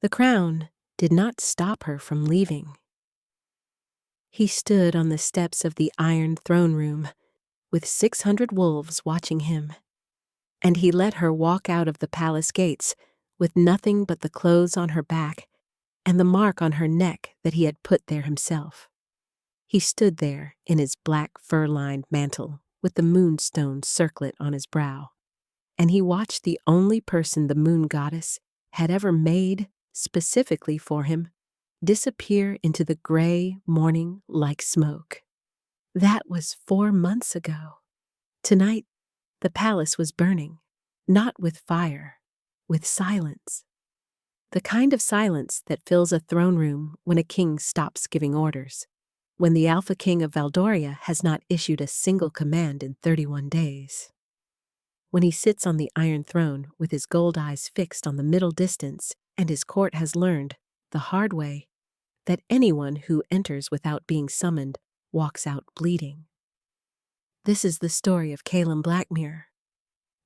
The crown did not stop her from leaving. He stood on the steps of the iron throne room, with 600 wolves watching him, and he let her walk out of the palace gates with nothing but the clothes on her back and the mark on her neck that he had put there himself. He stood there in his black fur-lined mantle with the moonstone circlet on his brow, and he watched the only person the moon goddess had ever made specifically for him disappear into the gray morning like smoke. That was 4 months ago. Tonight, the palace was burning, not with fire, with silence. The kind of silence that fills a throne room when a king stops giving orders, when the Alpha King of Valdoria has not issued a single command in 31 days. When he sits on the iron throne with his gold eyes fixed on the middle distance and his court has learned, the hard way, that anyone who enters without being summoned walks out bleeding. This is the story of Calum Blackmere,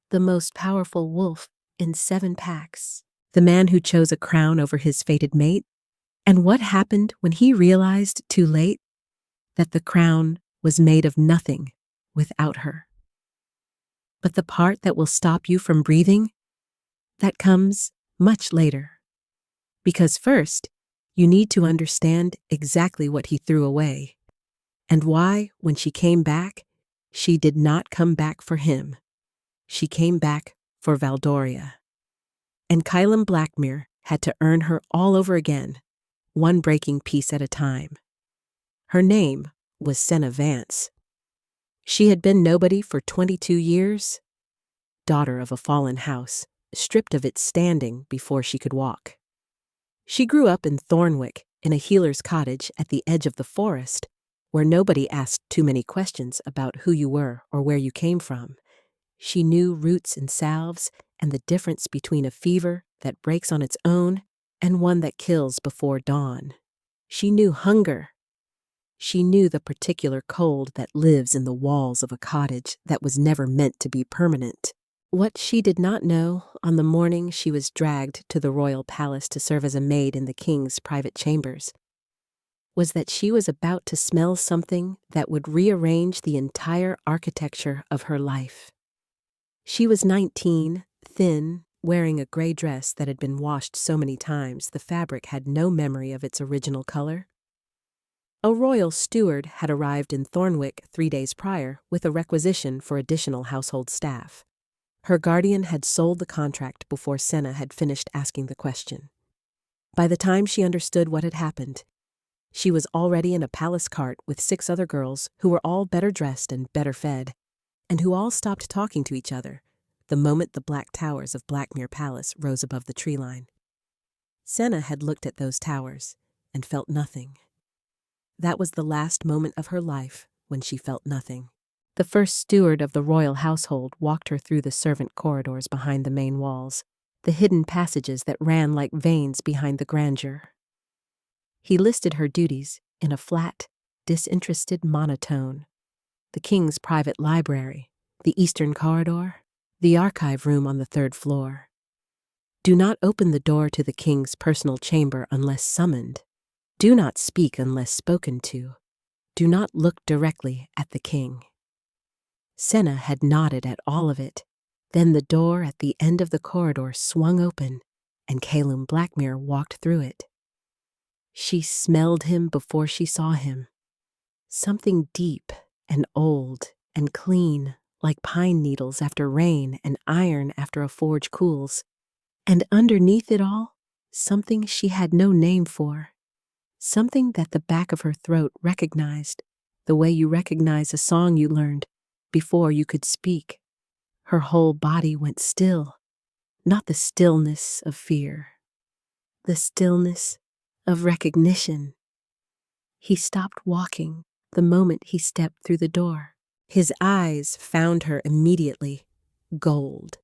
the most powerful wolf in 7 packs, the man who chose a crown over his fated mate, and what happened when he realized too late that the crown was made of nothing without her. But the part that will stop you from breathing, that comes much later. Because first, you need to understand exactly what he threw away, and why, when she came back, she did not come back for him. She came back for Valdoria. And Calum Blackmere had to earn her all over again, one breaking piece at a time. Her name was Senna Vance. She had been nobody for 22 years, daughter of a fallen house, stripped of its standing before she could walk. She grew up in Thornwick, in a healer's cottage at the edge of the forest, where nobody asked too many questions about who you were or where you came from. She knew roots and salves and the difference between a fever that breaks on its own and one that kills before dawn. She knew hunger. She knew the particular cold that lives in the walls of a cottage that was never meant to be permanent. What she did not know on the morning she was dragged to the royal palace to serve as a maid in the king's private chambers was that she was about to smell something that would rearrange the entire architecture of her life. She was 19, thin, wearing a gray dress that had been washed so many times the fabric had no memory of its original color. A royal steward had arrived in Thornwick 3 days prior with a requisition for additional household staff. Her guardian had sold the contract before Senna had finished asking the question. By the time she understood what had happened, she was already in a palace cart with 6 other girls who were all better dressed and better fed, and who all stopped talking to each other the moment the black towers of Blackmere Palace rose above the tree line. Senna had looked at those towers and felt nothing. That was the last moment of her life when she felt nothing. The first steward of the royal household walked her through the servant corridors behind the main walls, the hidden passages that ran like veins behind the grandeur. He listed her duties in a flat, disinterested monotone. The king's private library, the eastern corridor, the archive room on the 3rd floor. Do not open the door to the king's personal chamber unless summoned. Do not speak unless spoken to. Do not look directly at the king. Senna had nodded at all of it. Then the door at the end of the corridor swung open, and Calum Blackmere walked through it. She smelled him before she saw him. Something deep and old and clean, like pine needles after rain and iron after a forge cools. And underneath it all, something she had no name for. Something that the back of her throat recognized, the way you recognize a song you learned before you could speak. Her whole body went still, not the stillness of fear, the stillness of recognition. He stopped walking the moment he stepped through the door. His eyes found her immediately, gold,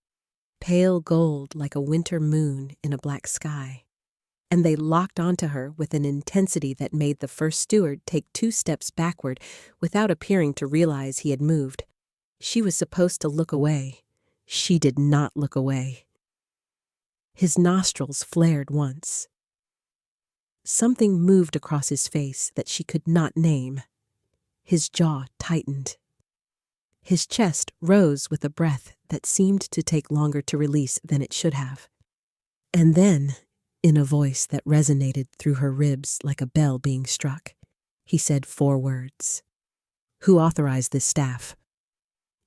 pale gold like a winter moon in a black sky. And they locked onto her with an intensity that made the first steward take 2 steps backward without appearing to realize he had moved. She was supposed to look away. She did not look away. His nostrils flared once, Something moved across his face that she could not name. His jaw tightened. His chest rose with a breath that seemed to take longer to release than it should have. And then, in a voice that resonated through her ribs like a bell being struck, he said 4 words. "Who authorized this staff?"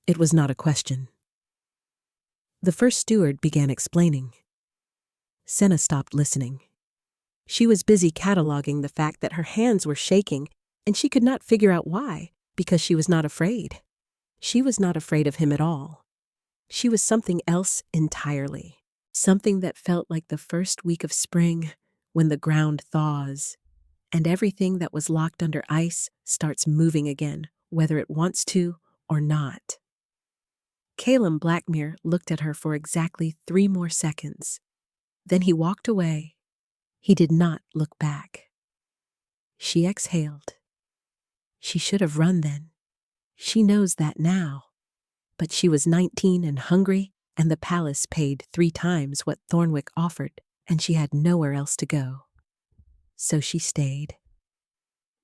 It was not a question. The first steward began explaining. Senna stopped listening. She was busy cataloging the fact that her hands were shaking, and she could not figure out why, because she was not afraid. She was not afraid of him at all. She was something else entirely. Something that felt like the first week of spring, when the ground thaws, and everything that was locked under ice starts moving again, whether it wants to or not. Caleb Blackmere looked at her for exactly 3 more seconds. Then he walked away. He did not look back. She exhaled. She should have run then. She knows that now. But she was 19 and hungry, and the palace paid 3 times what Thornwick offered, and she had nowhere else to go. So she stayed.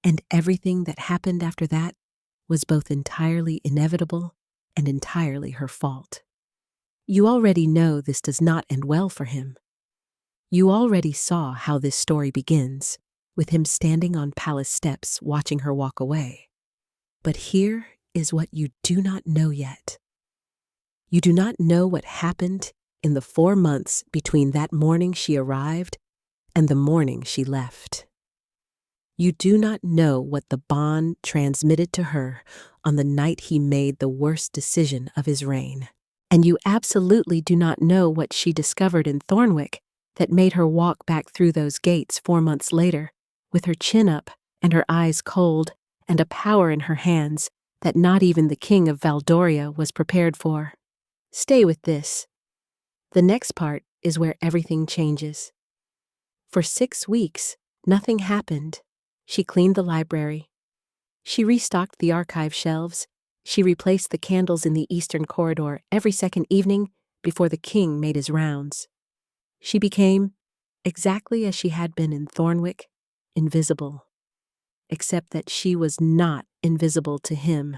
And everything that happened after that was both entirely inevitable and entirely her fault. You already know this does not end well for him. You already saw how this story begins, with him standing on palace steps watching her walk away. But here is what you do not know yet. You do not know what happened in the 4 months between that morning she arrived and the morning she left. You do not know what the bond transmitted to her on the night he made the worst decision of his reign. And you absolutely do not know what she discovered in Thornwick that made her walk back through those gates 4 months later, with her chin up and her eyes cold and a power in her hands that not even the king of Valdoria was prepared for. Stay with this. The next part is where everything changes. For 6 weeks, nothing happened. She cleaned the library. She restocked the archive shelves. She replaced the candles in the eastern corridor every second evening before the king made his rounds. She became, exactly as she had been in Thornwick, invisible. Except that she was not invisible to him.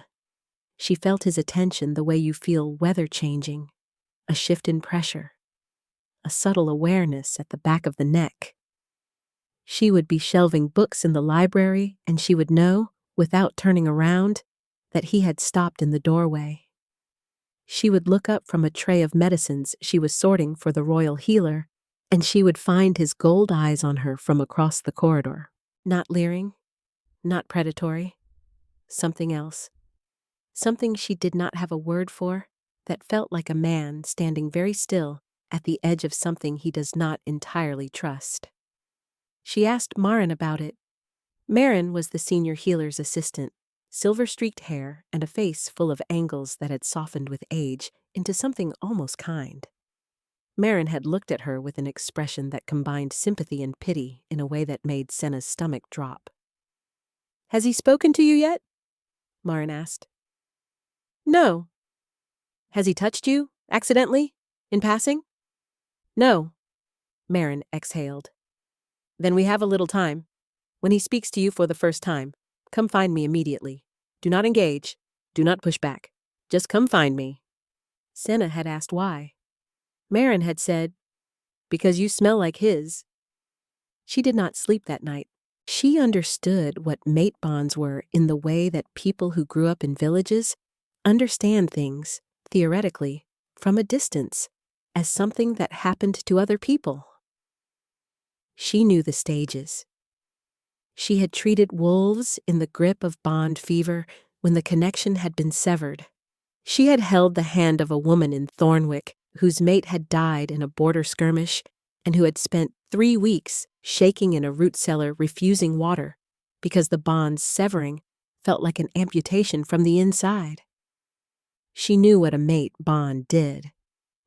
She felt his attention the way you feel weather changing, a shift in pressure, a subtle awareness at the back of the neck. She would be shelving books in the library, and she would know, without turning around, that he had stopped in the doorway. She would look up from a tray of medicines she was sorting for the royal healer, and she would find his gold eyes on her from across the corridor. Not leering, not predatory, something else. Something she did not have a word for, that felt like a man standing very still at the edge of something he does not entirely trust. She asked Marin about it. Marin was the senior healer's assistant, silver-streaked hair and a face full of angles that had softened with age into something almost kind. Marin had looked at her with an expression that combined sympathy and pity in a way that made Senna's stomach drop. "Has he spoken to you yet?" Marin asked. "No." "Has he touched you, accidentally, in passing?" "No." Marin exhaled. "Then we have a little time. When he speaks to you for the first time, come find me immediately. Do not engage. Do not push back. Just come find me." Senna had asked why. Marin had said, "Because you smell like his." She did not sleep that night. She understood what mate bonds were in the way that people who grew up in villages understand things, theoretically, from a distance, as something that happened to other people. She knew the stages. She had treated wolves in the grip of bond fever when the connection had been severed. She had held the hand of a woman in Thornwick whose mate had died in a border skirmish and who had spent 3 weeks shaking in a root cellar refusing water because the bond's severing felt like an amputation from the inside. She knew what a mate bond did.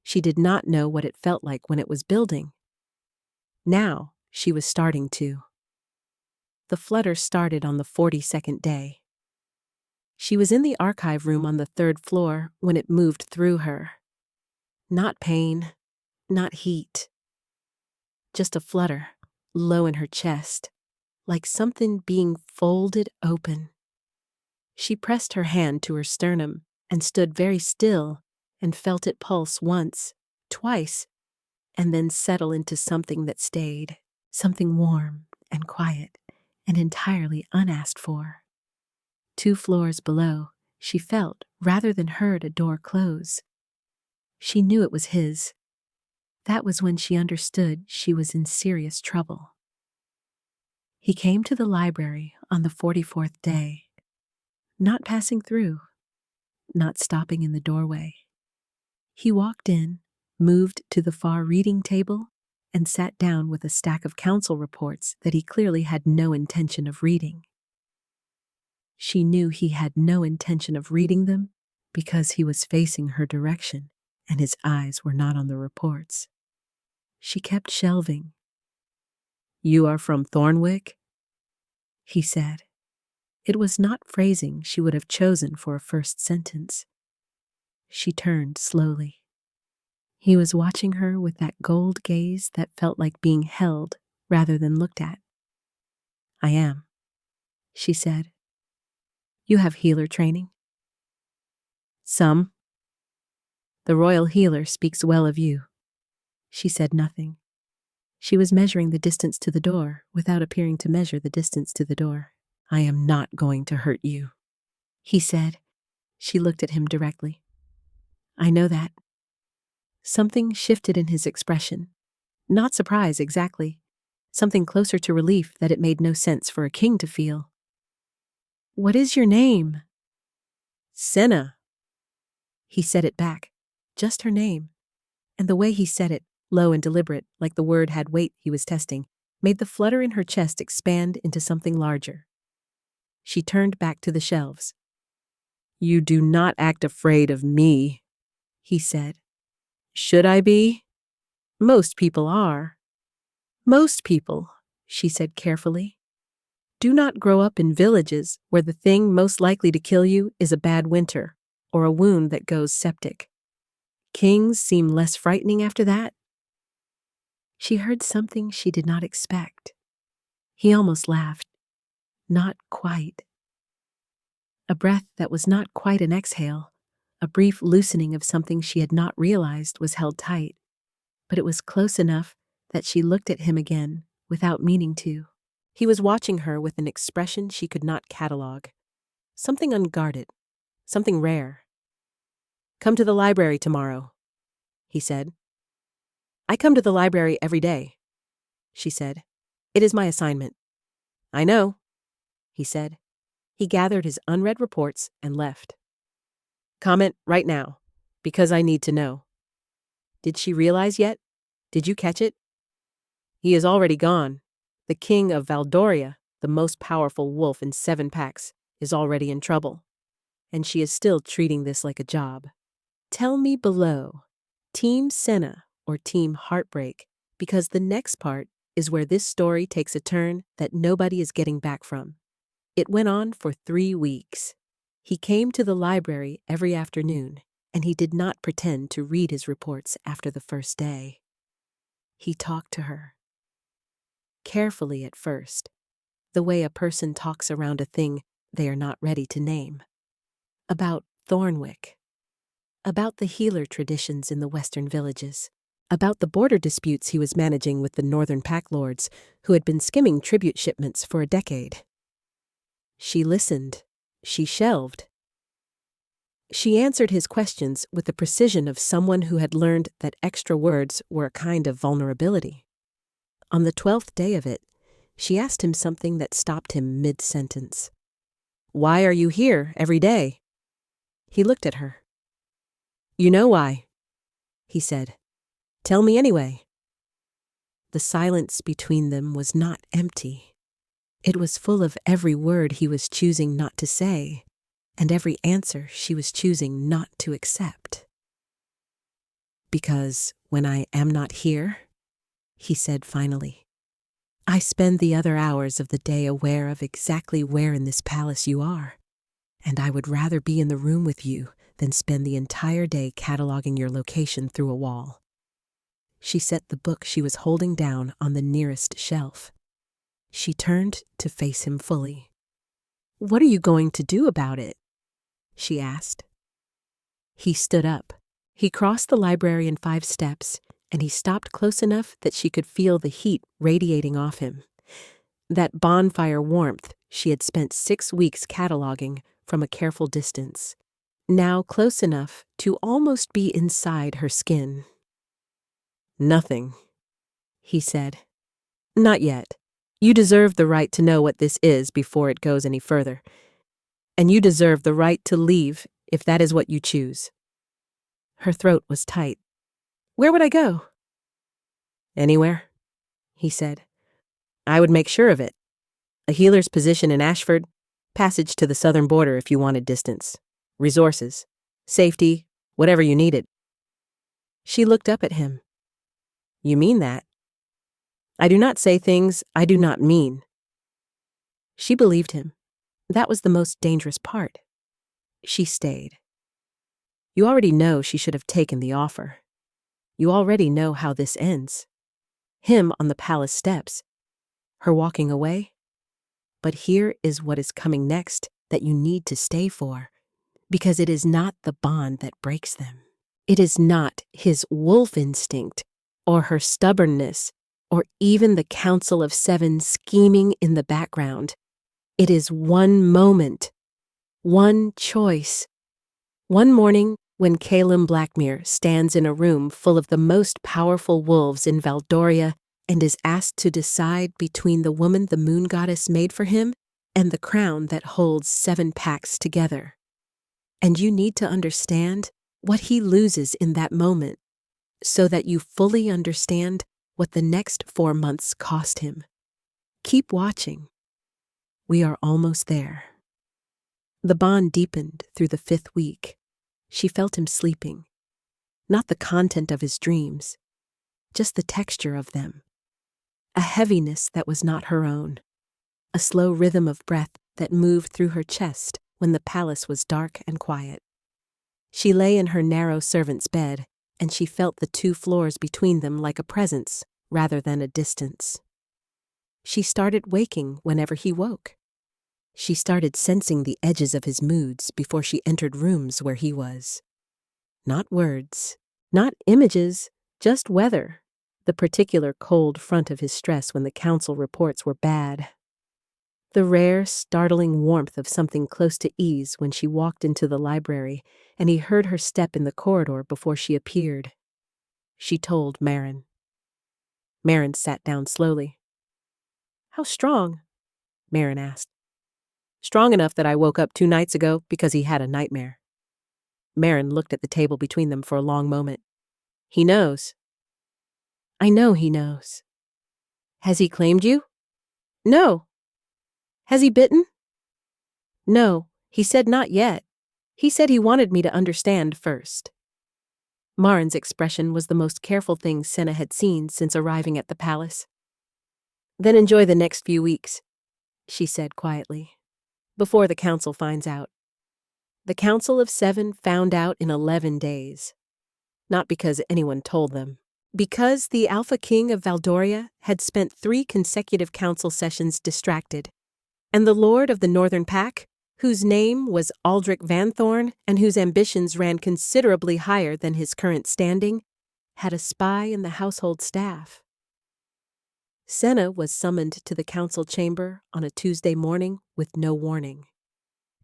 She did not know what it felt like when it was building. Now she was starting to. The flutter started on the 42nd day. She was in the archive room on the 3rd floor when it moved through her. Not pain, not heat. Just a flutter, low in her chest, like something being folded open. She pressed her hand to her sternum and stood very still and felt it pulse once, twice, and then settle into something that stayed, something warm and quiet and entirely unasked for. 2 floors below, she felt rather than heard a door close. She knew it was his. That was when she understood she was in serious trouble. He came to the library on the 44th day, not passing through, not stopping in the doorway. He walked in, moved to the far reading table, and sat down with a stack of council reports that he clearly had no intention of reading. She knew he had no intention of reading them because he was facing her direction and his eyes were not on the reports. She kept shelving. "You are from Thornwick?" he said. It was not phrasing she would have chosen for a first sentence. She turned slowly. He was watching her with that gold gaze that felt like being held rather than looked at. "I am," she said. "You have healer training?" "Some." "The royal healer speaks well of you." She said nothing. She was measuring the distance to the door without appearing to measure the distance to the door. "I am not going to hurt you," he said. She looked at him directly. "I know that." Something shifted in his expression. Not surprise exactly. Something closer to relief that it made no sense for a king to feel. "What is your name?" "Senna." He said it back. Just her name. And the way he said it, low and deliberate, like the word had weight he was testing, made the flutter in her chest expand into something larger. She turned back to the shelves. "You do not act afraid of me," he said. "Should I be? Most people are." "Most people," she said carefully, "do not grow up in villages where the thing most likely to kill you is a bad winter or a wound that goes septic. Kings seem less frightening after that." She heard something she did not expect. He almost laughed. Not quite. A breath that was not quite an exhale, a brief loosening of something she had not realized was held tight, but it was close enough that she looked at him again without meaning to. He was watching her with an expression she could not catalog. Something unguarded, something rare. "Come to the library tomorrow," he said. "I come to the library every day," she said. "It is my assignment." "I know," he said. He gathered his unread reports and left. "Comment right now, because I need to know. Did she realize yet? Did you catch it? He is already gone. The king of Valdoria, the most powerful wolf in 7 packs, is already in trouble. And she is still treating this like a job. Tell me below, Team Senna or Team Heartbreak, because the next part is where this story takes a turn that nobody is getting back from. It went on for 3 weeks. He came to the library every afternoon, and he did not pretend to read his reports after the first day. He talked to her. Carefully at first, the way a person talks around a thing they are not ready to name. About Thornwick. About the healer traditions in the western villages. About the border disputes he was managing with the northern pack lords who had been skimming tribute shipments for a decade. She listened. She shelved. She answered his questions with the precision of someone who had learned that extra words were a kind of vulnerability. On the 12th day of it, she asked him something that stopped him mid-sentence. "Why are you here every day?" He looked at her. "You know why," he said. "Tell me anyway." The silence between them was not empty. It was full of every word he was choosing not to say, and every answer she was choosing not to accept. "Because when I am not here," he said finally, "I spend the other hours of the day aware of exactly where in this palace you are, and I would rather be in the room with you than spend the entire day cataloging your location through a wall." She set the book she was holding down on the nearest shelf. She turned to face him fully. "What are you going to do about it?" she asked. He stood up. He crossed the library in 5 steps, and he stopped close enough that she could feel the heat radiating off him. That bonfire warmth she had spent 6 weeks cataloging from a careful distance, now close enough to almost be inside her skin. "Nothing," he said. "Not yet. You deserve the right to know what this is before it goes any further. And you deserve the right to leave if that is what you choose." Her throat was tight. "Where would I go?" "Anywhere," he said. "I would make sure of it. A healer's position in Ashford, passage to the southern border if you wanted distance, resources, safety, whatever you needed." She looked up at him. "You mean that?" "I do not say things I do not mean." She believed him. That was the most dangerous part. She stayed. You already know she should have taken the offer. You already know how this ends. Him on the palace steps. Her walking away. But here is what is coming next that you need to stay for, because it is not the bond that breaks them. It is not his wolf instinct, or her stubbornness, or even the Council of 7 scheming in the background. It is one moment, one choice. One morning, when Calum Blackmere stands in a room full of the most powerful wolves in Valdoria and is asked to decide between the woman the moon goddess made for him and the crown that holds 7 pacts together. And you need to understand what he loses in that moment, so that you fully understand what the next 4 months cost him. Keep watching. We are almost there. The bond deepened through the 5th week. She felt him sleeping. Not the content of his dreams, just the texture of them. A heaviness that was not her own. A slow rhythm of breath that moved through her chest when the palace was dark and quiet. She lay in her narrow servant's bed, and she felt the 2 floors between them like a presence rather than a distance. She started waking whenever he woke. She started sensing the edges of his moods before she entered rooms where he was. Not words, not images, just weather, the particular cold front of his stress when the council reports were bad. The rare, startling warmth of something close to ease when she walked into the library and he heard her step in the corridor before she appeared. She told Marin. Marin sat down slowly. "How strong?" Marin asked. "Strong enough that I woke up 2 nights ago because he had a nightmare." Marin looked at the table between them for a long moment. "He knows." "I know he knows." "Has he claimed you?" "No." "Has he bitten?" "No, he said not yet. He said he wanted me to understand first." Marin's expression was the most careful thing Senna had seen since arriving at the palace. "Then enjoy the next few weeks," she said quietly, "before the council finds out." The Council of 7 found out in 11 days. Not because anyone told them. Because the Alpha King of Valdoria had spent 3 consecutive council sessions distracted, and the Lord of the Northern Pack, whose name was Aldrich Vanthorne and whose ambitions ran considerably higher than his current standing, had a spy in the household staff. Senna was summoned to the council chamber on a Tuesday morning with no warning.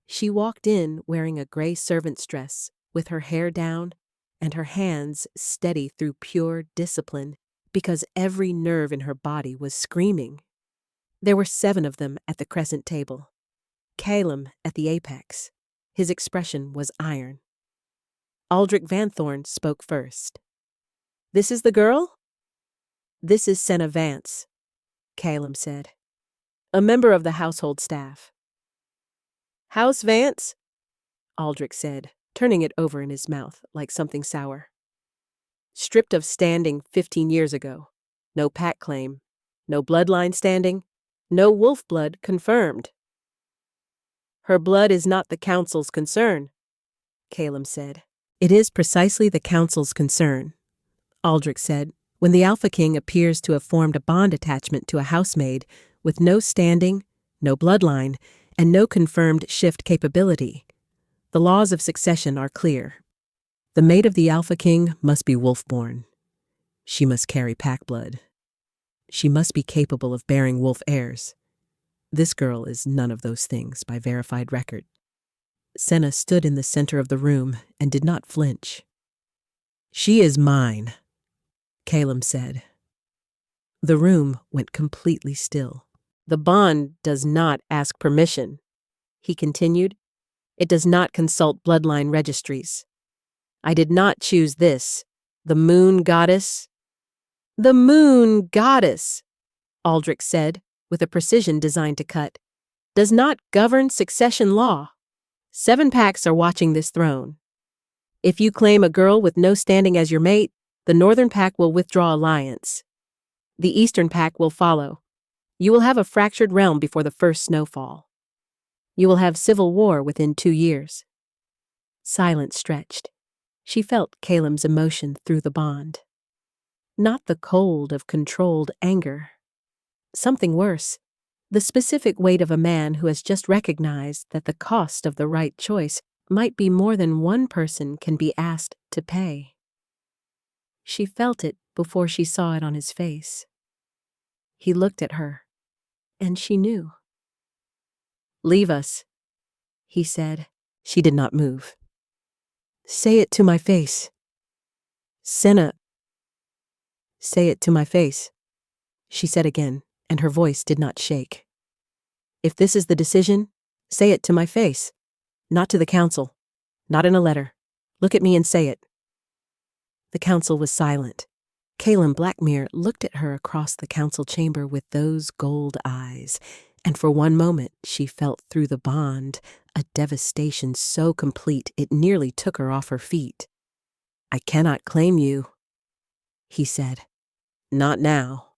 She walked in wearing a gray servant's dress, with her hair down and her hands steady through pure discipline because every nerve in her body was screaming. There were 7 of them at the crescent table. Calum at the apex. His expression was iron. Aldrich Vanthorne spoke first. "This is the girl?" "This is Senna Vance," Calum said. "A member of the household staff." "House Vance?" Aldrich said, turning it over in his mouth like something sour. "Stripped of standing 15 years ago. No pact claim. No bloodline standing. No wolf blood confirmed." "Her blood is not the council's concern," Calum said. "It is precisely the council's concern," Aldrich said. "When the Alpha King appears to have formed a bond attachment to a housemaid, with no standing, no bloodline, and no confirmed shift capability. The laws of succession are clear. The mate of the Alpha King must be wolf-born. She must carry pack blood. She must be capable of bearing wolf heirs. This girl is none of those things by verified record. Senna stood in the center of the room and did not flinch. "She is mine," Caleb said. The room went completely still. "The bond does not ask permission," he continued. "It does not consult bloodline registries. I did not choose this. The moon goddess—" "The moon goddess," Aldrich said, with a precision designed to cut, "does not govern succession law. 7 packs are watching this throne. If you claim a girl with no standing as your mate, the Northern Pack will withdraw alliance. The Eastern Pack will follow. You will have a fractured realm before the first snowfall. You will have civil war within 2 years." Silence stretched. She felt Caleb's emotion through the bond. Not the cold of controlled anger. Something worse, the specific weight of a man who has just recognized that the cost of the right choice might be more than one person can be asked to pay. She felt it before she saw it on his face. He looked at her, and she knew. "Leave us," he said. She did not move. "Say it to my face." "Senna." "Say it to my face," she said again, and her voice did not shake. "If this is the decision, say it to my face. Not to the council. Not in a letter. Look at me and say it." The council was silent. Caleb Blackmere looked at her across the council chamber with those gold eyes, and for one moment she felt through the bond a devastation so complete it nearly took her off her feet. "I cannot claim you," he said. "Not now.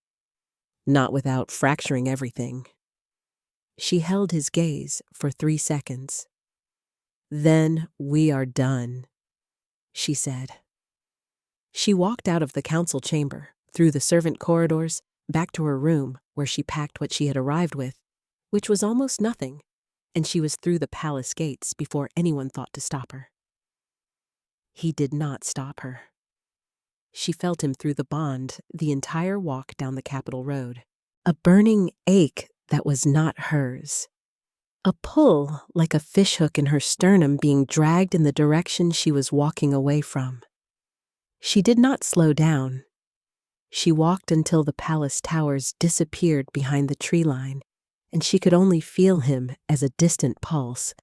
Not without fracturing everything." She held his gaze for 3 seconds. "Then we are done," she said. She walked out of the council chamber, through the servant corridors, back to her room where she packed what she had arrived with, which was almost nothing, and she was through the palace gates before anyone thought to stop her. He did not stop her. She felt him through the bond the entire walk down the Capitol Road. A burning ache that was not hers. A pull like a fishhook in her sternum being dragged in the direction she was walking away from. She did not slow down. She walked until the palace towers disappeared behind the tree line, and she could only feel him as a distant pulse,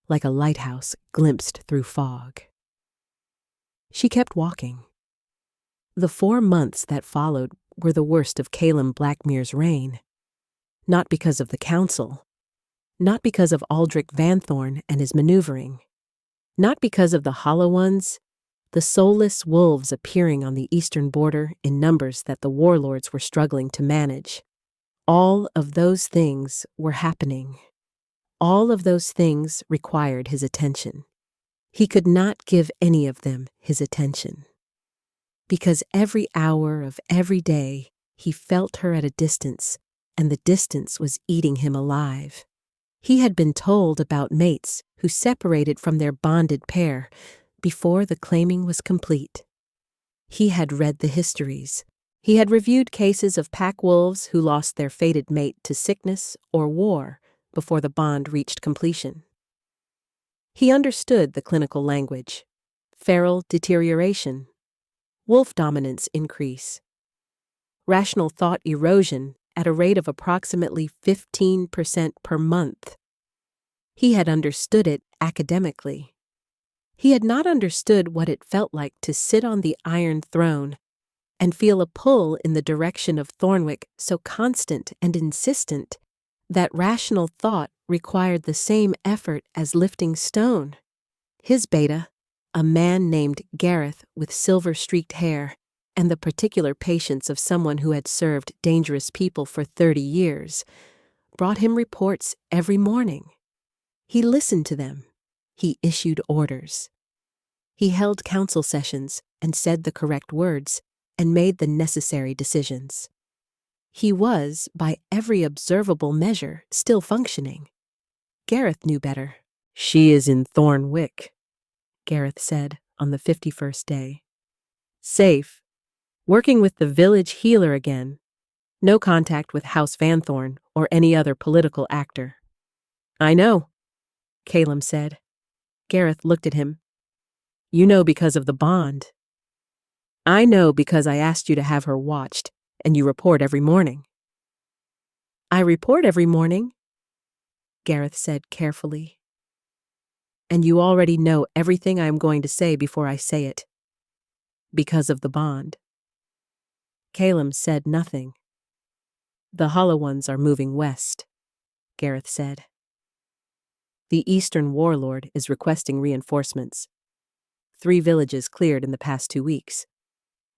like a lighthouse glimpsed through fog. She kept walking. The 4 months that followed were the worst of Caleb Blackmere's reign. Not because of the council. Not because of Aldrich Vanthorne and his maneuvering. Not because of the Hollow Ones, the soulless wolves appearing on the eastern border in numbers that the warlords were struggling to manage. All of those things were happening. All of those things required his attention. He could not give any of them his attention. Because every hour of every day he felt her at a distance, and the distance was eating him alive. He had been told about mates who separated from their bonded pair before the claiming was complete. He had read the histories. He had reviewed cases of pack wolves who lost their fated mate to sickness or war before the bond reached completion. He understood the clinical language. Feral deterioration. Wolf dominance increase. Rational thought erosion at a rate of approximately 15% per month. He had understood it academically. He had not understood what it felt like to sit on the Iron Throne and feel a pull in the direction of Thornwick so constant and insistent that rational thought required the same effort as lifting stone. His beta, a man named Gareth with silver-streaked hair and the particular patience of someone who had served dangerous people for 30 years, brought him reports every morning. He listened to them. He issued orders. He held council sessions and said the correct words and made the necessary decisions. He was, by every observable measure, still functioning. Gareth knew better. "She is in Thornwick," Gareth said on the 51st day. "Safe. Working with the village healer again. No contact with House Vanthorn or any other political actor." "I know," Calum said. Gareth looked at him. "You know because of the bond." "I know because I asked you to have her watched, and you report every morning." "I report every morning," Gareth said carefully. "And you already know everything I am going to say before I say it. Because of the bond." Calum said nothing. "The Hollow Ones are moving west," Gareth said. "The Eastern Warlord is requesting reinforcements. 3 villages cleared in the past 2 weeks.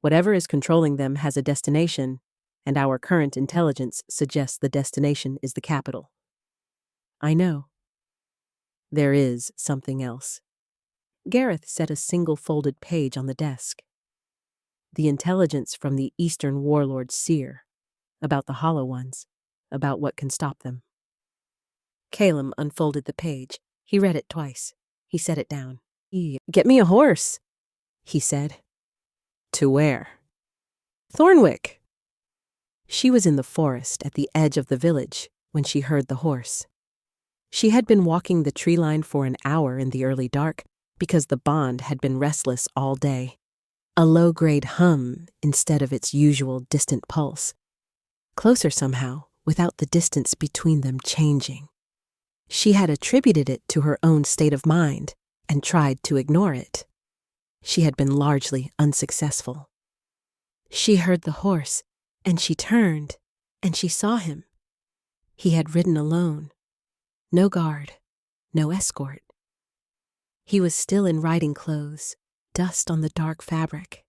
Whatever is controlling them has a destination, and our current intelligence suggests the destination is the capital." "I know." "There is something else." Gareth set a single folded page on the desk. "The intelligence from the Eastern Warlord Seer, about the Hollow Ones, about what can stop them." Calum unfolded the page. He read it twice. He set it down. "Get me a horse," he said. "To where?" "Thornwick." She was in the forest at the edge of the village when she heard the horse. She had been walking the tree line for an hour in the early dark because the bond had been restless all day. A low-grade hum instead of its usual distant pulse. Closer somehow, without the distance between them changing. She had attributed it to her own state of mind and tried to ignore it. She had been largely unsuccessful. She heard the horse, and she turned, and she saw him. He had ridden alone. No guard, no escort. He was still in riding clothes, dust on the dark fabric,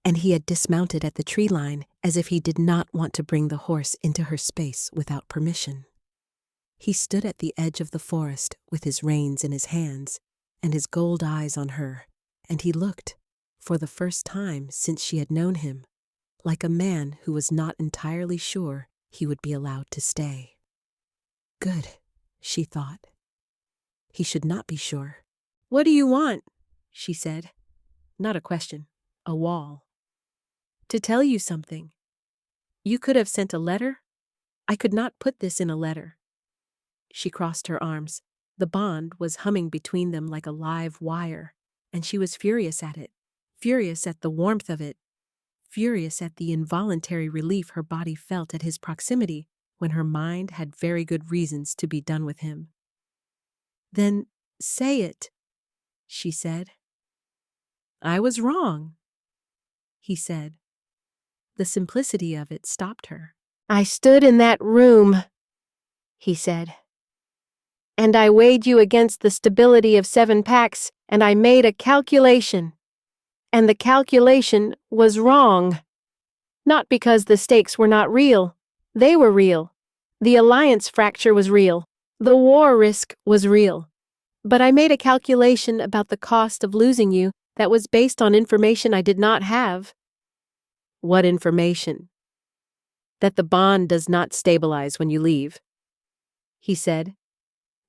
and he had dismounted at the tree line as if he did not want to bring the horse into her space without permission. He stood at the edge of the forest with his reins in his hands and his gold eyes on her, and he looked, for the first time since she had known him, like a man who was not entirely sure he would be allowed to stay. Good, she thought. He should not be sure. "What do you want?" she said. Not a question, a wall. "To tell you something. You could have sent a letter. I could not put this in a letter." She crossed her arms. The bond was humming between them like a live wire, and she was furious at it, furious at the warmth of it, furious at the involuntary relief her body felt at his proximity when her mind had very good reasons to be done with him. "Then say it," she said. "I was wrong," he said. The simplicity of it stopped her. "I stood in that room," he said, "and I weighed you against the stability of 7 packs, and I made a calculation. And the calculation was wrong. Not because the stakes were not real. They were real. The alliance fracture was real. The war risk was real. But I made a calculation about the cost of losing you that was based on information I did not have." "What information?" "That the bond does not stabilize when you leave," he said.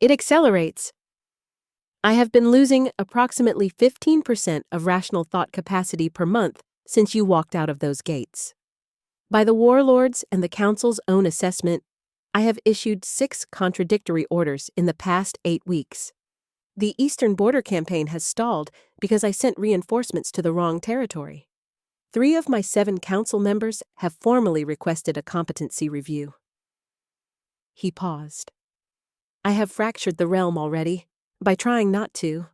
"It accelerates. I have been losing approximately 15% of rational thought capacity per month since you walked out of those gates. By the warlords and the council's own assessment, I have issued 6 contradictory orders in the past 8 weeks. The Eastern Border Campaign has stalled because I sent reinforcements to the wrong territory. 3 of my 7 council members have formally requested a competency review." He paused. "I have fractured the realm already, by trying not to."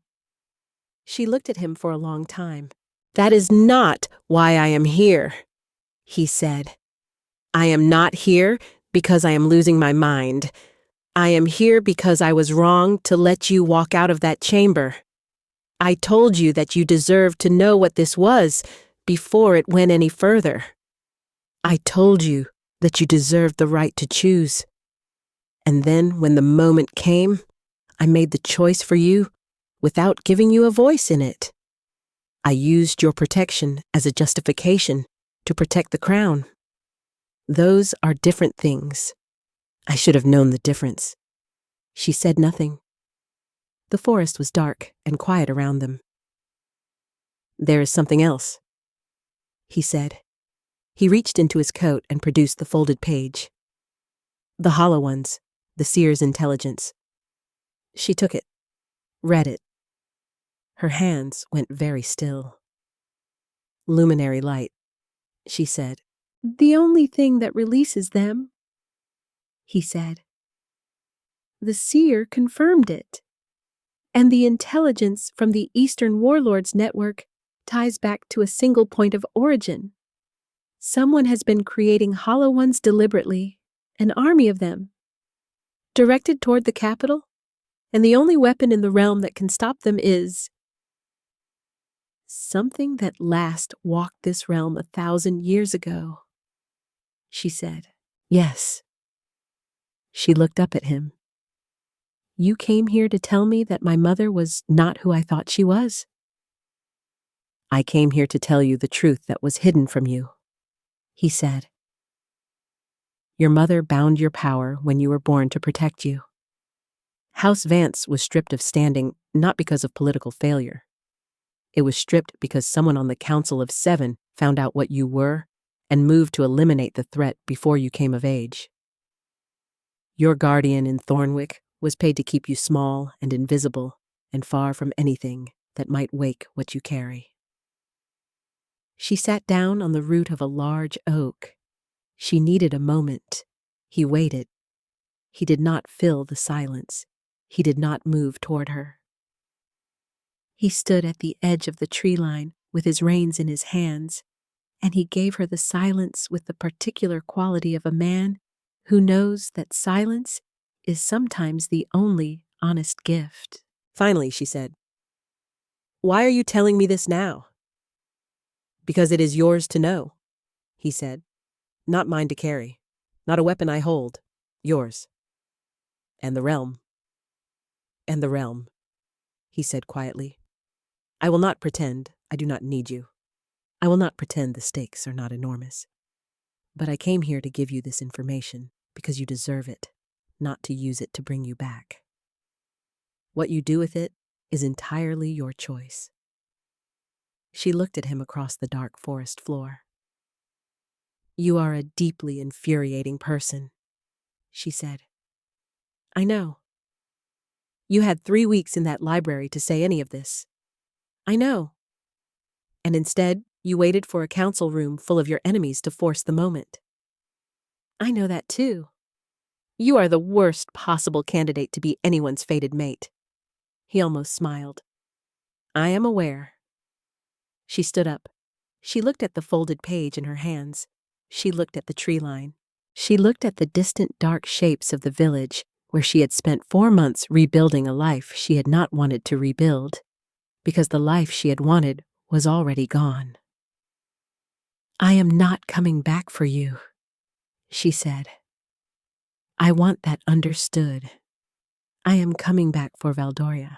She looked at him for a long time. "That is not why I am here," he said. "I am not here because I am losing my mind. I am here because I was wrong to let you walk out of that chamber. I told you that you deserved to know what this was before it went any further. I told you that you deserved the right to choose. And then when the moment came, I made the choice for you without giving you a voice in it. I used your protection as a justification to protect the crown. Those are different things. I should have known the difference. She said nothing. The forest was dark and quiet around them. There is something else, he said. He reached into his coat and produced the folded page. The hollow ones, the seer's intelligence. She took it, read it. Her hands went very still. Luminary light, she said. The only thing that releases them, he said. The seer confirmed it. And the intelligence from the Eastern Warlords network ties back to a single point of origin. Someone has been creating hollow ones deliberately, an army of them, directed toward the capital, and the only weapon in the realm that can stop them is something that last walked this realm 1,000 years ago, she said. Yes. She looked up at him. You came here to tell me that my mother was not who I thought she was? I came here to tell you the truth that was hidden from you, he said. Your mother bound your power when you were born to protect you. House Vance was stripped of standing not because of political failure. It was stripped because someone on the Council of Seven found out what you were and moved to eliminate the threat before you came of age. Your guardian in Thornwick was paid to keep you small and invisible and far from anything that might wake what you carry. She sat down on the root of a large oak. She needed a moment. He waited. He did not fill the silence. He did not move toward her. He stood at the edge of the tree line with his reins in his hands, and he gave her the silence with the particular quality of a man who knows that silence is sometimes the only honest gift. Finally, she said, Why are you telling me this now? Because it is yours to know, he said. Not mine to carry. Not a weapon I hold. Yours. And the realm. And the realm, he said quietly. I will not pretend I do not need you. I will not pretend the stakes are not enormous. But I came here to give you this information because you deserve it, not to use it to bring you back. What you do with it is entirely your choice. She looked at him across the dark forest floor. You are a deeply infuriating person, she said. I know. You had 3 weeks in that library to say any of this. I know. And instead, you waited for a council room full of your enemies to force the moment. I know that too. You are the worst possible candidate to be anyone's fated mate. He almost smiled. I am aware. She stood up. She looked at the folded page in her hands. She looked at the tree line. She looked at the distant dark shapes of the village where she had spent 4 months rebuilding a life she had not wanted to rebuild, because the life she had wanted was already gone. I am not coming back for you, she said. I want that understood. I am coming back for Valdoria,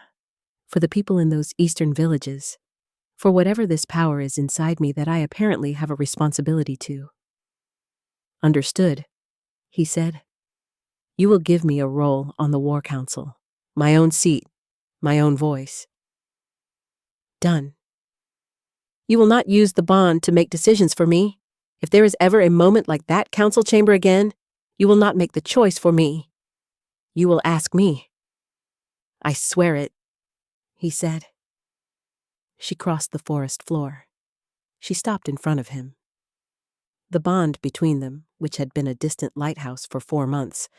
for the people in those eastern villages, for whatever this power is inside me that I apparently have a responsibility to. Understood, he said. You will give me a role on the War Council, my own seat, my own voice. Done. You will not use the bond to make decisions for me. If there is ever a moment like that council chamber again, you will not make the choice for me. You will ask me. I swear it, he said. She crossed the forest floor. She stopped in front of him. The bond between them, which had been a distant lighthouse for 4 months,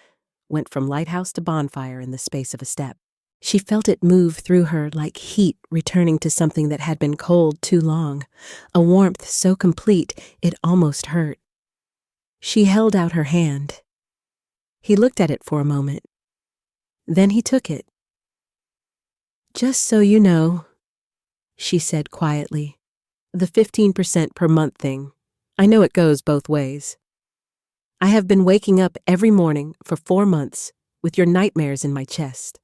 went from lighthouse to bonfire in the space of a step. She felt it move through her like heat returning to something that had been cold too long, a warmth so complete it almost hurt. She held out her hand. He looked at it for a moment. Then he took it. Just so you know, she said quietly, the 15% per month thing. I know it goes both ways. I have been waking up every morning for 4 months with your nightmares in my chest.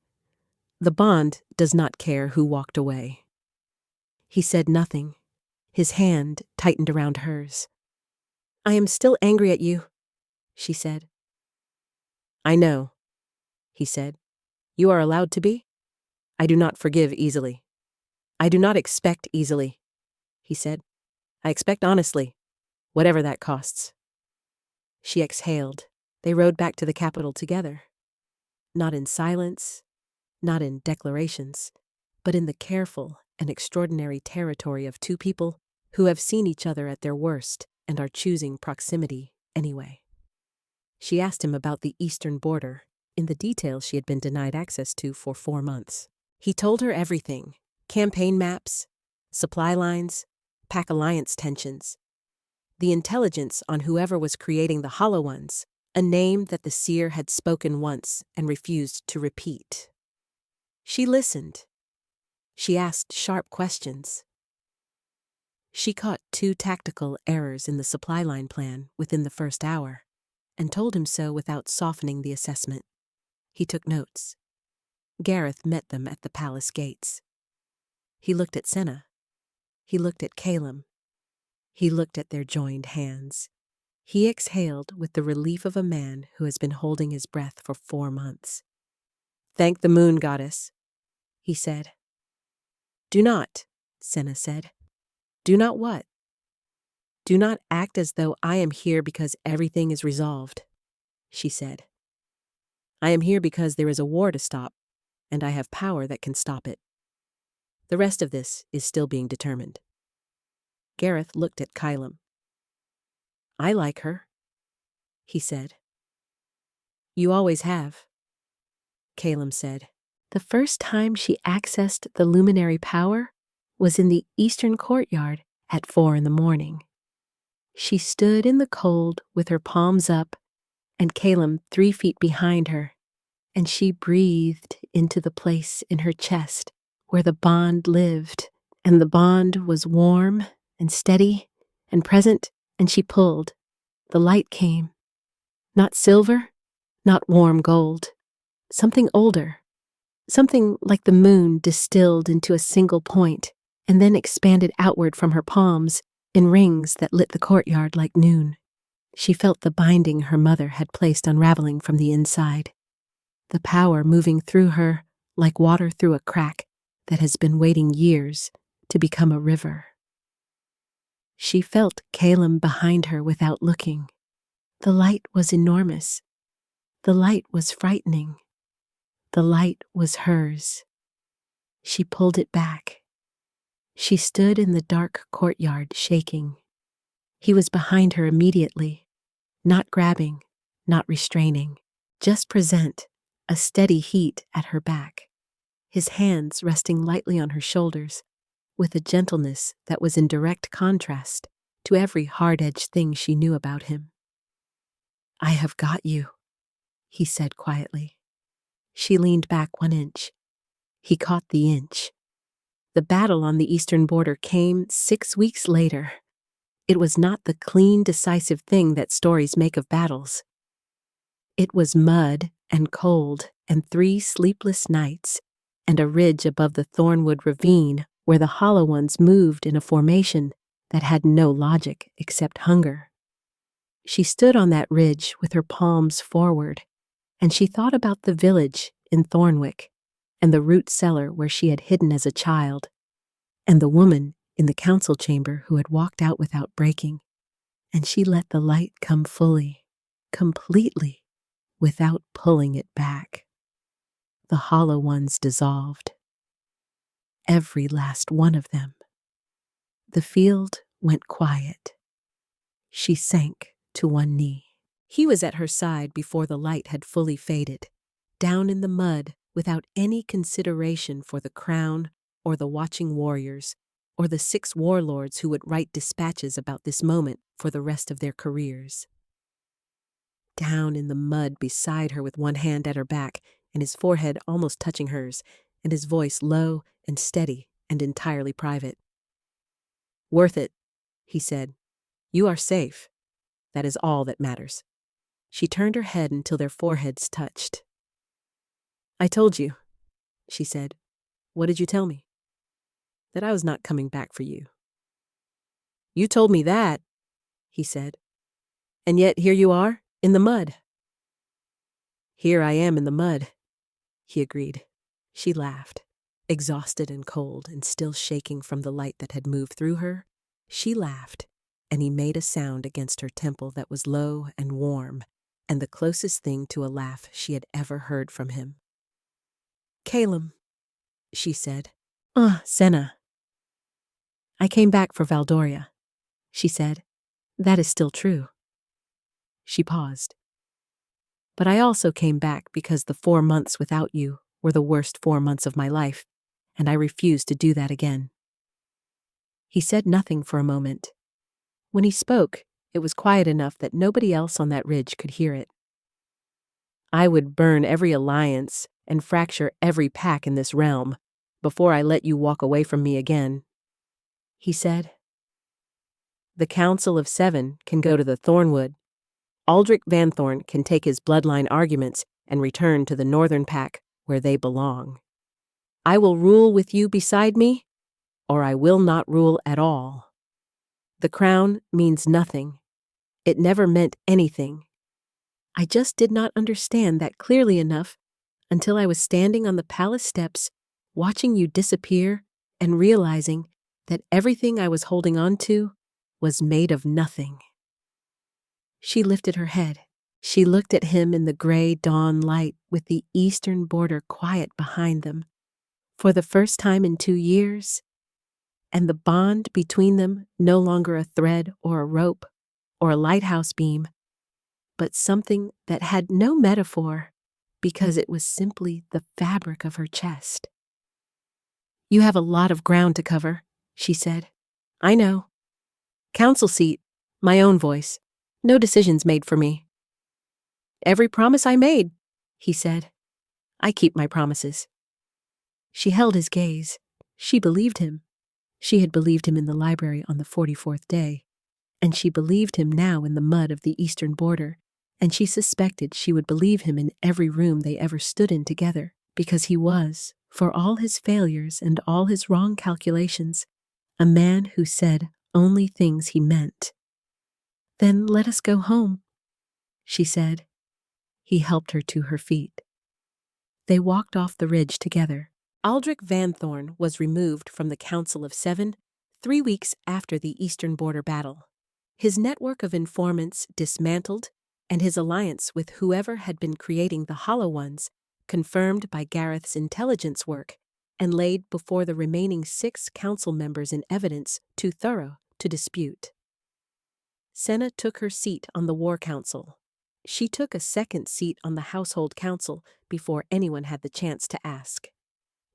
The bond does not care who walked away. He said nothing. His hand tightened around hers. I am still angry at you, she said. I know, he said. You are allowed to be? I do not forgive easily. I do not expect easily, he said. I expect honestly, whatever that costs. She exhaled. They rode back to the capital together. Not in silence, not in declarations, but in the careful and extraordinary territory of two people who have seen each other at their worst and are choosing proximity anyway. She asked him about the eastern border, in the details she had been denied access to for 4 months. He told her everything: campaign maps, supply lines, pack alliance tensions, the intelligence on whoever was creating the Hollow Ones, a name that the seer had spoken once and refused to repeat. She listened. She asked sharp questions. She caught 2 tactical errors in the supply line plan within the first hour, and told him so without softening the assessment. He took notes. Gareth met them at the palace gates. He looked at Senna. He looked at Calum. He looked at their joined hands. He exhaled with the relief of a man who has been holding his breath for 4 months. Thank the moon goddess, he said. Do not, Senna said. Do not what? Do not act as though I am here because everything is resolved, she said. I am here because there is a war to stop, and I have power that can stop it. The rest of this is still being determined. Gareth looked at Kylam. I like her, he said. You always have, Calum said. The first time she accessed the luminary power was in the eastern courtyard at 4 a.m. She stood in the cold with her palms up and Calum 3 feet behind her, and she breathed into the place in her chest where the bond lived, and the bond was warm and steady and present, and she pulled. The light came. Not silver, not warm gold. Something older. Something like the moon distilled into a single point and then expanded outward from her palms in rings that lit the courtyard like noon. She felt the binding her mother had placed unraveling from the inside. The power moving through her like water through a crack that has been waiting years to become a river. She felt Calum behind her without looking. The light was enormous. The light was frightening. The light was hers. She pulled it back. She stood in the dark courtyard, shaking. He was behind her immediately, not grabbing, not restraining, just present, a steady heat at her back, his hands resting lightly on her shoulders, with a gentleness that was in direct contrast to every hard-edged thing she knew about him. I have got you, he said quietly. She leaned back 1 inch. He caught the inch. The battle on the eastern border came 6 weeks later. It was not the clean, decisive thing that stories make of battles. It was mud and cold and 3 sleepless nights and a ridge above the Thornwood ravine where the Hollow Ones moved in a formation that had no logic except hunger. She stood on that ridge with her palms forward, and she thought about the village in Thornwick and the root cellar where she had hidden as a child, and the woman in the council chamber who had walked out without breaking, and she let the light come fully, completely, without pulling it back. The Hollow Ones dissolved. Every last one of them. The field went quiet. She sank to 1 knee. He was at her side before the light had fully faded, down in the mud without any consideration for the crown or the watching warriors or the 6 warlords who would write dispatches about this moment for the rest of their careers. Down in the mud beside her with one hand at her back and his forehead almost touching hers, and his voice low and steady and entirely private. Worth it, he said. You are safe. That is all that matters. She turned her head until their foreheads touched. I told you, she said. What did you tell me? That I was not coming back for you. You told me that, he said. And yet here you are, In the mud. Here I am in the mud, he agreed. She laughed. Exhausted and cold and still shaking from the light that had moved through her, she laughed, and he made a sound against her temple that was low and warm, and the closest thing to a laugh she had ever heard from him. Calum, she said. Senna. I came back for Valdoria, she said. That is still true. She paused. But I also came back because the 4 months without you were the worst 4 months of my life, and I refuse to do that again. He said nothing for a moment. When he spoke, it was quiet enough that nobody else on that ridge could hear it. I would burn every alliance and fracture every pact in this realm before I let you walk away from me again, he said. The Council of 7 can go to the Thornwood. Aldrich Vanthorn can take his bloodline arguments and return to the Northern Pack where they belong. I will rule with you beside me, or I will not rule at all. The crown means nothing. It never meant anything. I just did not understand that clearly enough until I was standing on the palace steps, watching you disappear and realizing that everything I was holding on to was made of nothing. She lifted her head. She looked at him in the gray dawn light with the eastern border quiet behind them, for the first time in 2 years, and the bond between them no longer a thread or a rope or a lighthouse beam, but something that had no metaphor because it was simply the fabric of her chest. You have a lot of ground to cover, she said. I know. Council seat, my own voice, no decisions made for me. Every promise I made, he said. I keep my promises. She held his gaze. She believed him. She had believed him in the library on the 44th day, and she believed him now in the mud of the eastern border, and she suspected she would believe him in every room they ever stood in together, because he was, for all his failures and all his wrong calculations, a man who said only things he meant. Then let us go home, she said. He helped her to her feet. They walked off the ridge together. Aldrich Vanthorn was removed from the Council of 7 3 weeks after the Eastern Border battle. His network of informants dismantled, and his alliance with whoever had been creating the Hollow Ones confirmed by Gareth's intelligence work and laid before the remaining 6 council members in evidence too thorough to dispute. Senna took her seat on the War Council. She took a second seat on the Household Council before anyone had the chance to ask.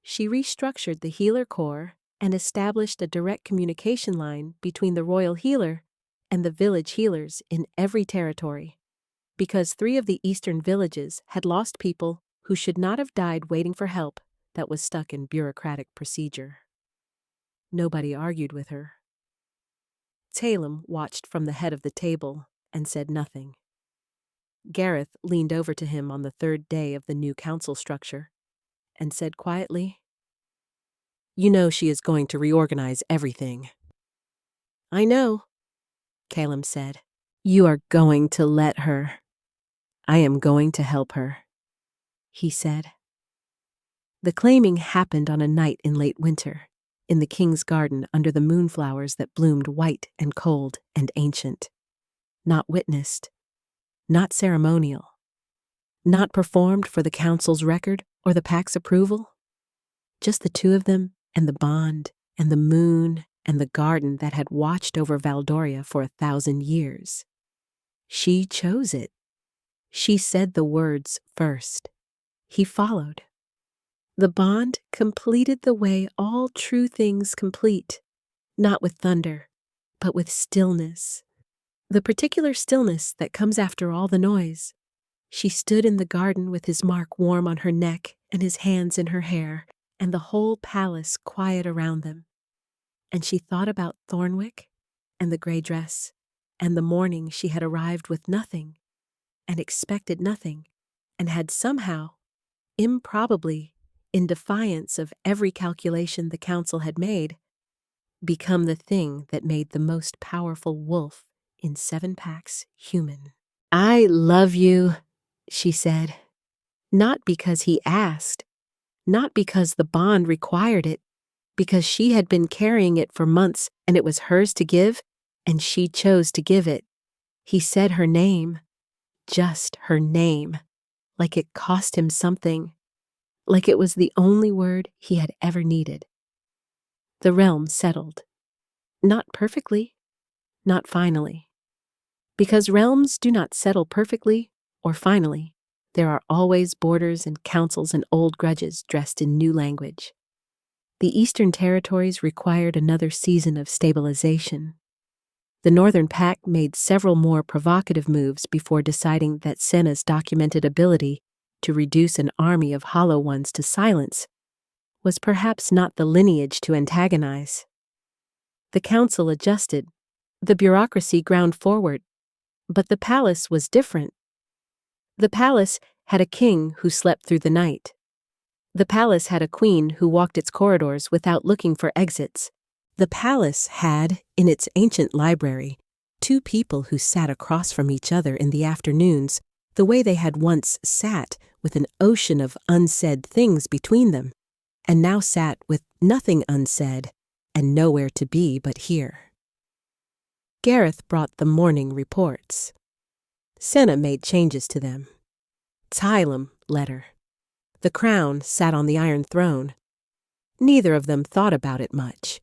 She restructured the Healer Corps and established a direct communication line between the Royal Healer and the village healers in every territory, because 3 of the eastern villages had lost people who should not have died waiting for help that was stuck in bureaucratic procedure. Nobody argued with her. Talem watched from the head of the table and said nothing. Gareth leaned over to him on the 3rd day of the new council structure and said quietly, You know she is going to reorganize everything. I know, Calum said. You are going to let her. I am going to help her, he said. The claiming happened on a night in late winter, in the king's garden under the moonflowers that bloomed white and cold and ancient. Not witnessed, not ceremonial, not performed for the council's record or the pact's approval. Just the 2 of them and the bond and the moon and the garden that had watched over Valdoria for 1,000 years. She chose it. She said the words first. He followed. The bond completed the way all true things complete, not with thunder, but with stillness. The particular stillness that comes after all the noise. She stood in the garden with his mark warm on her neck and his hands in her hair, and the whole palace quiet around them. And she thought about Thornwick and the gray dress and the morning she had arrived with nothing and expected nothing and had somehow, improbably, in defiance of every calculation the council had made, become the thing that made the most powerful wolf in 7 packs human. "I love you," she said. Not because he asked, not because the bond required it, because she had been carrying it for months and it was hers to give, and she chose to give it. He said her name, just her name, like it cost him something, like it was the only word he had ever needed. The realm settled. Not perfectly, not finally. Because realms do not settle perfectly or finally, there are always borders and councils and old grudges dressed in new language. The Eastern Territories required another season of stabilization. The Northern Pact made several more provocative moves before deciding that Senna's documented ability to reduce an army of hollow ones to silence was perhaps not the lineage to antagonize. The council adjusted. The bureaucracy ground forward. But the palace was different. The palace had a king who slept through the night. The palace had a queen who walked its corridors without looking for exits. The palace had, in its ancient library, 2 people who sat across from each other in the afternoons, the way they had once sat with an ocean of unsaid things between them, and now sat with nothing unsaid and nowhere to be but here. Gareth brought the morning reports. Senna made changes to them. Tylum led her. The crown sat on the Iron Throne. Neither of them thought about it much.